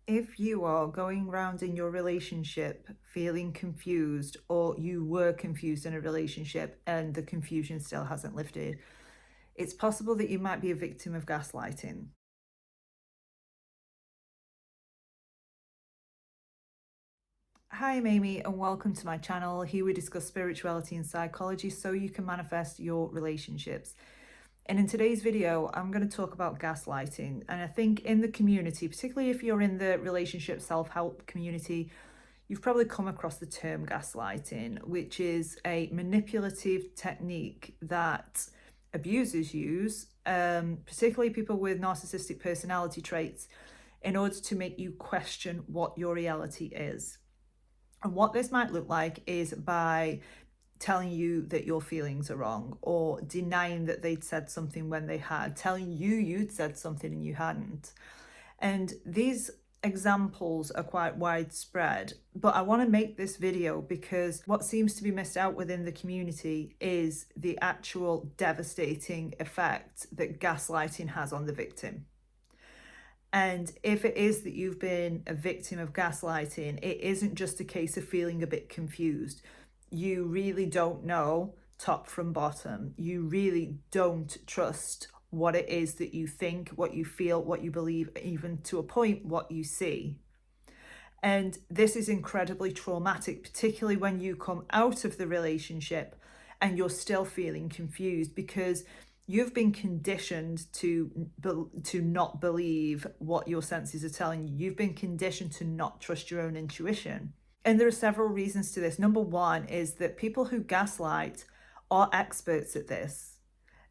If you are going around in your relationship feeling confused, or you were confused in a relationship and the confusion still hasn't lifted, it's possible that you might be a victim of gaslighting. Hi, I'm Amy, and welcome to my channel. Here we discuss spirituality and psychology so you can manifest your relationships. And in today's video, I'm going to talk about gaslighting. And I think in the community, particularly if you're in the relationship self-help community, you've probably come across the term gaslighting, which is a manipulative technique that abusers use, particularly people with narcissistic personality traits, in order to make you question what your reality is. And what this might look like is by telling you that your feelings are wrong, or denying that they'd said something when they had, telling you you'd said something and you hadn't. And these examples are quite widespread, but I want to make this video because what seems to be missed out within the community is the actual devastating effect that gaslighting has on the victim. And if it is that you've been a victim of gaslighting, it isn't just a case of feeling a bit confused. You really don't know top from bottom. You really don't trust what it is that you think, what you feel, what you believe, even to a point, what you see. And this is incredibly traumatic, particularly when you come out of the relationship and you're still feeling confused because you've been conditioned to not believe what your senses are telling you. You've been conditioned to not trust your own intuition. And there are several reasons to this. Number one is that people who gaslight are experts at this.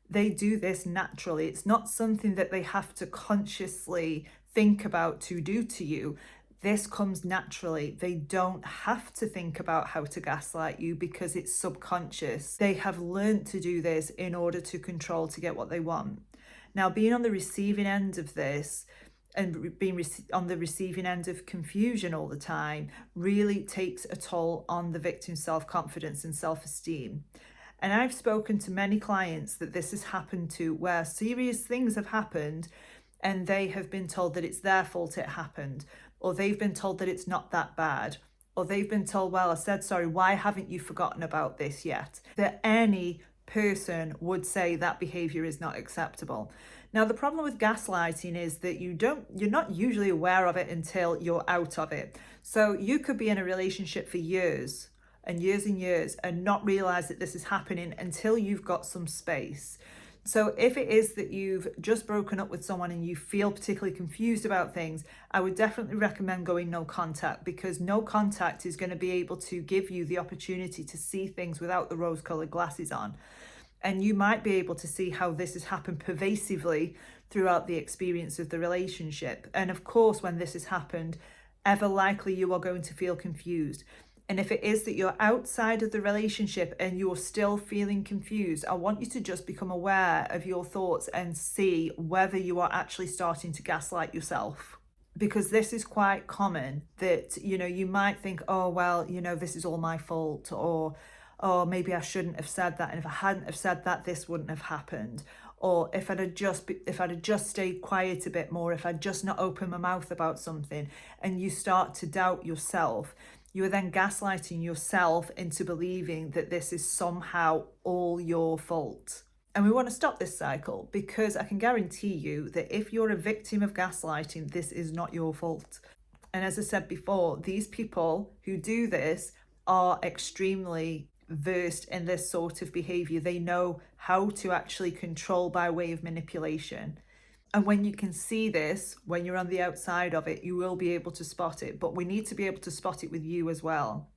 They do this naturally. It's not something that they have to consciously think about to do to you. This comes naturally. They don't have to think about how to gaslight you because it's subconscious. They have learned to do this in order to control, to get what they want. Now, being on the receiving end of this and being on the receiving end of confusion all the time really takes a toll on the victim's self-confidence and self-esteem. And I've spoken to many clients that this has happened to, where serious things have happened and they have been told that it's their fault it happened, or they've been told that it's not that bad, or they've been told, well, I said sorry, why haven't you forgotten about this yet? That any person would say that behavior is not acceptable. Now, the problem with gaslighting is that you're not usually aware of it until you're out of it. So you could be in a relationship for years and years and years and not realize that this is happening until you've got some space. So if it is that you've just broken up with someone and you feel particularly confused about things, I would definitely recommend going no contact, because no contact is going to be able to give you the opportunity to see things without the rose-colored glasses on. And you might be able to see how this has happened pervasively throughout the experience of the relationship. And of course, when this has happened, ever likely you are going to feel confused. And if it is that you're outside of the relationship and you're still feeling confused, I want you to just become aware of your thoughts and see whether you are actually starting to gaslight yourself. Because this is quite common, that, you might think, oh, well, this is all my fault, or, oh, maybe I shouldn't have said that. And if I hadn't have said that, this wouldn't have happened. Or if I'd have just stayed quiet a bit more, if I'd just not opened my mouth about something, and you start to doubt yourself, you are then gaslighting yourself into believing that this is somehow all your fault. And we want to stop this cycle, because I can guarantee you that if you're a victim of gaslighting, this is not your fault. And as I said before, these people who do this are extremely versed in this sort of behavior. They know how to actually control by way of manipulation. And when you can see this, when you're on the outside of it, you will be able to spot it. But we need to be able to spot it with you as well.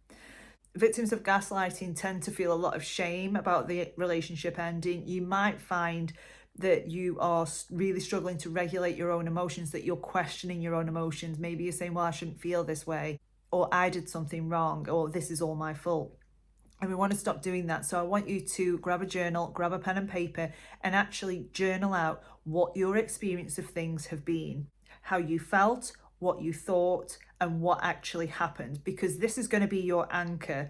Victims of gaslighting tend to feel a lot of shame about the relationship ending. You might find that you are really struggling to regulate your own emotions, that you're questioning your own emotions. Maybe you're saying, well, I shouldn't feel this way, or I did something wrong, or this is all my fault. And we want to stop doing that. So I want you to grab a journal, grab a pen and paper, and actually journal out what your experience of things have been, how you felt, what you thought, and what actually happened, because this is going to be your anchor.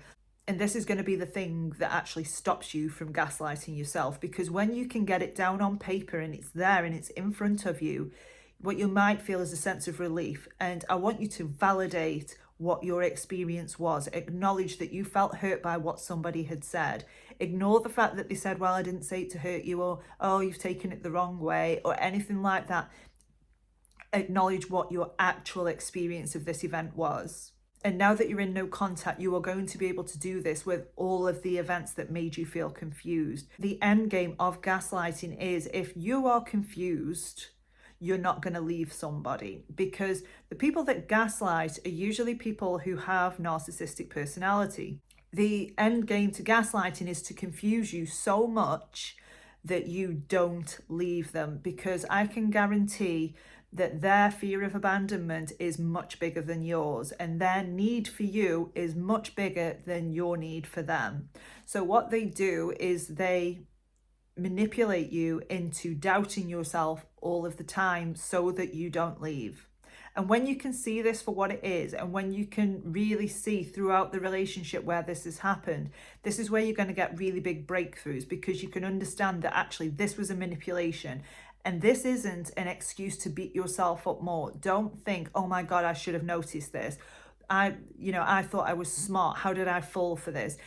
And this is going to be the thing that actually stops you from gaslighting yourself. Because when you can get it down on paper and it's there and it's in front of you, what you might feel is a sense of relief. And I want you to validate what your experience was. Acknowledge that you felt hurt by what somebody had said. Ignore the fact that they said, well, I didn't say it to hurt you, or, oh, you've taken it the wrong way, or anything like that. Acknowledge what your actual experience of this event was. And now that you're in no contact, you are going to be able to do this with all of the events that made you feel confused. The end game of gaslighting is, if you are confused, you're not going to leave somebody, because the people that gaslight are usually people who have narcissistic personality. The end game to gaslighting is to confuse you so much that you don't leave them, because I can guarantee that their fear of abandonment is much bigger than yours, and their need for you is much bigger than your need for them. So what they do is they manipulate you into doubting yourself all of the time so that you don't leave. And when you can see this for what it is, and when you can really see throughout the relationship where this has happened, this is where you're going to get really big breakthroughs, because you can understand that actually this was a manipulation. And this isn't an excuse to beat yourself up more. Don't think, oh my God, I should have noticed this. I thought I was smart. How did I fall for this?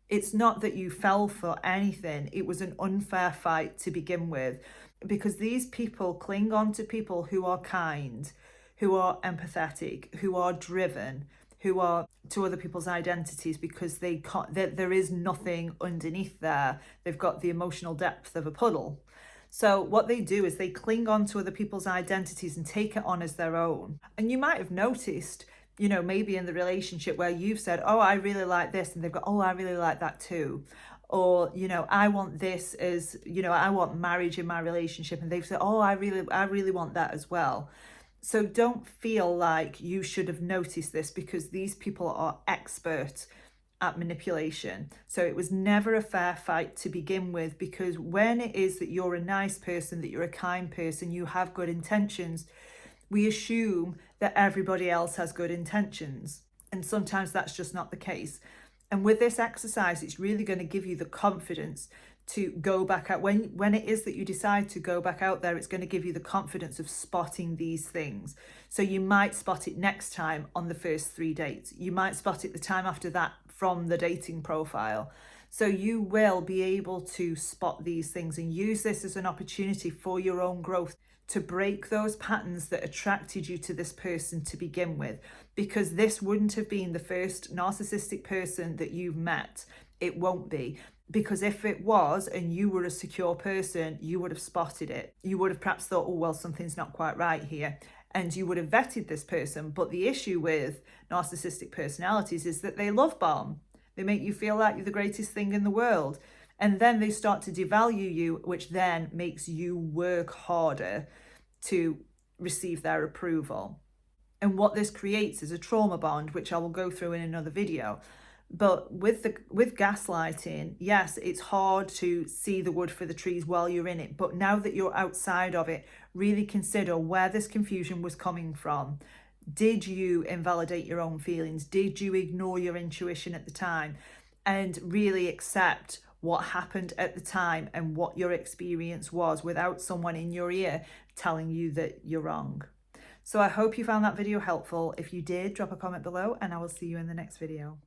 It's not that you fell for anything. It was an unfair fight to begin with, because these people cling on to people who are kind, who are empathetic, who are driven, who are to other people's identities, because there is nothing underneath there. They've got the emotional depth of a puddle. So what they do is they cling on to other people's identities and take it on as their own. And you might have noticed, maybe in the relationship where you've said, oh, I really like this, and they've got, oh, I really like that too. Or, I want this as, I want marriage in my relationship, and they've said, oh, I really want that as well. So don't feel like you should have noticed this, because these people are experts at manipulation. So it was never a fair fight to begin with, because when it is that you're a nice person, that you're a kind person, you have good intentions, we assume that everybody else has good intentions. And sometimes that's just not the case. And with this exercise, it's really going to give you the confidence to go back out. When it is that you decide to go back out there, it's going to give you the confidence of spotting these things. So you might spot it next time on the first 3 dates. You might spot it the time after that from the dating profile. So you will be able to spot these things and use this as an opportunity for your own growth, to break those patterns that attracted you to this person to begin with, because this wouldn't have been the first narcissistic person that you've met. It won't be, because if it was and you were a secure person, you would have spotted it. You would have perhaps thought, oh, well, something's not quite right here, and you would have vetted this person. But the issue with narcissistic personalities is that they love bomb. They make you feel like you're the greatest thing in the world. And then they start to devalue you, which then makes you work harder to receive their approval. And what this creates is a trauma bond, which I will go through in another video. But with gaslighting, yes, it's hard to see the wood for the trees while you're in it. But now that you're outside of it, really consider where this confusion was coming from. Did you invalidate your own feelings? Did you ignore your intuition at the time? And really accept what happened at the time and what your experience was, without someone in your ear telling you that you're wrong. So I hope you found that video helpful. If you did, drop a comment below, and I will see you in the next video.